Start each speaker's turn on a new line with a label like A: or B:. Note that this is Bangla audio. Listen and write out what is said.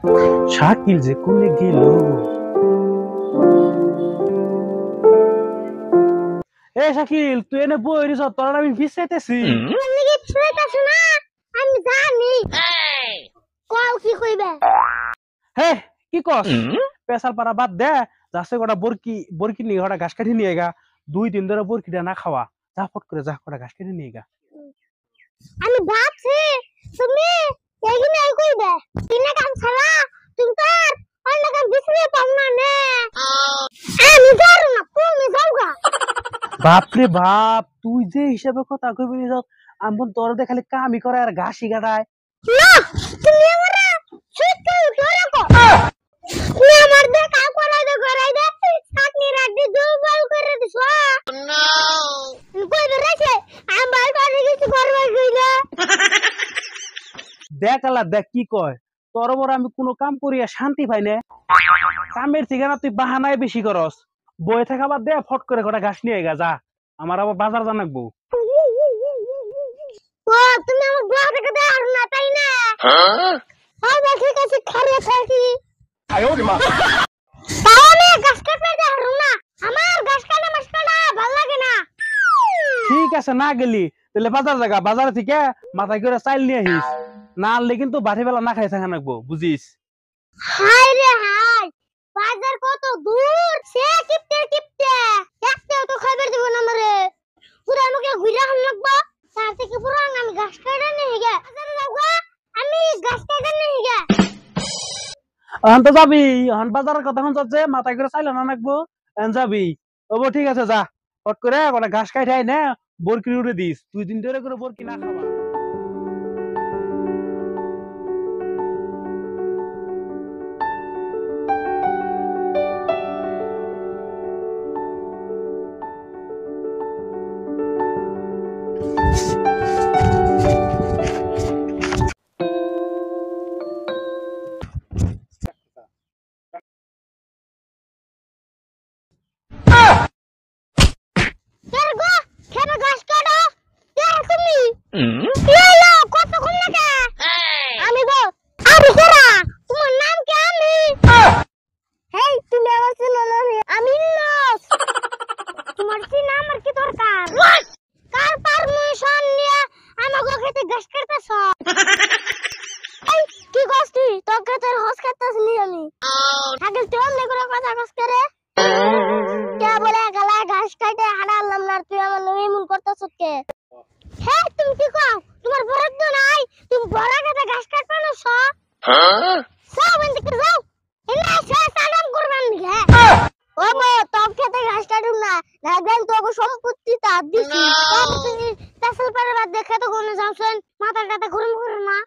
A: শাকিল যে কোনে গেল? এ শাকিল, তুই এনে বই রিস, তোর আমি ফিসাইতেছি।
B: তুমি কি ছুঁইতাছ না? আমি জানি। কও কি কইবে?
A: হে, কি কস? পেশাল পারা বাদ দে, যাচ্ছে কটা বরকি বরকি নিয়ে কটা ঘাস কাটি নিয়ে গা। 2 দিন ধরে বরকিটা না খাওয়া, যা ফট করে যা কটা ঘাস কাটি নিয়ে গা।
B: আমি ভাবছি তুমি এগিনে কইবে। তিনে কাম ছাড়া তুমি তো আর অন্য কাম বিছরে পাও না নে। আমি জানো না, তুমি যাওগা।
A: বাপরে বাপ, তুই যে হিসাবে কথা কইবি নি, আমি তোর দেখালে কামই করে আর ঘাসই কাটায়।
B: না, তুমি আমারে ছুঁইতে ধরে কো। তুমি আমার দে কাম করাই দে। চাকনি রাখি দুর্বল করে দিছ। নো। কইবে রাখে, আমি বাই বাই কিছু করবে কইলা।
A: দেখ আল্লাহ দেখ কি কয়, তোর বড় আমি কোনো কাম করিয়া শান্তি পাই না। কামের ঠিকানা তুই বাহানায় বেশি করস। বয়ে থাকা বাদ দে, ফট করে কটা ঘাস নিয়ে গা যা, আমার আবার বাজার জানাকবো।
B: ও তুমি আমার ব্লগ থেকে দাও না তাই না? হ্যাঁ দেখি কাছে খারে থাকি।
A: আয় ওরে মা।
B: তাহলে গাছ কাটতে দাও না, আমার গাছ কাটা মাছ কাটা ভালো লাগে না।
A: ঠিক আছে, না গেলি তাহলে বাজার জায়গা, বাজার থেকে মাথায় করে চাইল নিয়ে আহিস, না আনলে কিন্তু বাড়ি বেলা না খাই থাকা নাকবো, বুঝিস?
B: হাই রে হাই, বাজার কত দূর, সে কিপতে একটাও তো খাবার দেব না আমারে। পুরা আমাকে ঘুরা হাম লাগবো, তার থেকে পুরা আমি গাছ কাটা নিয়ে গে বাজারে যাবো। আমি গাছ কাটা নিয়ে গে।
A: এখন তো যাবি, এখন বাজারের কথা এখন যাচ্ছে, মাথায় করে চাইল না নাকবো, এখন যাবি। ওবো ঠিক আছে, যা ফট করে কটা ঘাস খাই ঠাই না, বরকি উড়ে দিস, 2 দিন ধরে করে বরকি না খাওয়া।
B: কেন গো, কেন গাছ কাটো? কে তুমি? লালা কতক্ষণ লাগে? আমি গো, আমি কেরা? তোমার নাম কি? আমি হেই, তুমি আমার চিনো না? আমি ইন্নাস। তোমার চিনা আমার কি দরকার? কার পারমিশন নিয়ে আমাকে খেতে গাছ কাটতেছ? এই কি গাছ তুই? তোর খেতের হস কাটতেছিলি আমি। আগের তুই অন্য করে কথা কস করে। কে বলে গলা ঘাস কাটে হারালাম না, তুই আমার নামে এমন করতেছ কে? হ্যাঁ তুমি কি কও? তোমার বরাদ্দ নাই, তুমি বড় খেতে ঘাস কাটবে না স? যাও এদিকে যাও, এনে সে সালাম করবেন হে। ও গো, তোর খেতে ঘাস কাটুম না, দেখবেন তোকে সম্পত্তি তা দিছি। তুমি পেছল পারে বাদ দেখে তো কোনে যাওছেন, মাথা টাথা গরম করে না।